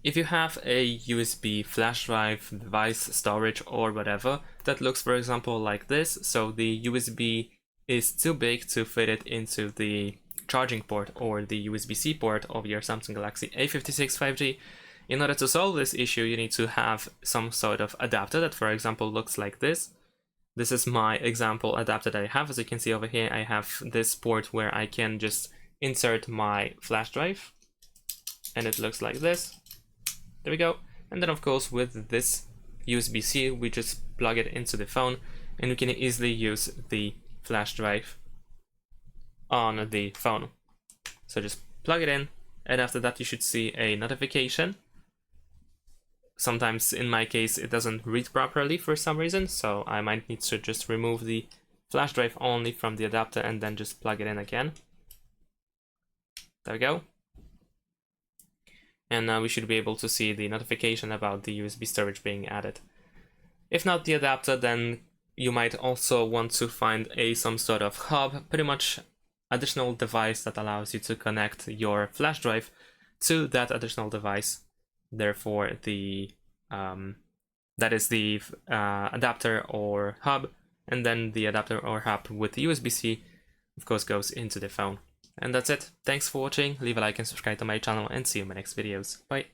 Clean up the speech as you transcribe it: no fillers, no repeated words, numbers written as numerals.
if you have a USB flash drive, device, storage, or whatever that looks, for example, like this, so the USB is too big to fit it into the charging port or the USB-C port of your Samsung Galaxy A56 5G, in order to solve this issue, you need to have some sort of adapter that, for example, looks like this. This is my example adapter that I have. As you can see over here, I have this port where I can just insert my flash drive, and it looks like this. There we go. And then, of course, with this USB-C, we just plug it into the phone, and we can easily use the flash drive on the phone. So just plug it in, and after that you should see a notification. Sometimes in my case it doesn't read properly for some reason, so I might need to just remove the flash drive only from the adapter and then just plug it in again. There we go. And now we should be able to see the notification about the USB storage being added. If not the adapter, then you might also want to find some sort of hub, pretty much additional device that allows you to connect your flash drive to that additional device. Therefore, that is the adapter or hub, and then the adapter or hub with the USB-C, of course, goes into the phone. And that's it. Thanks for watching. Leave a like and subscribe to my channel, and see you in my next videos. Bye.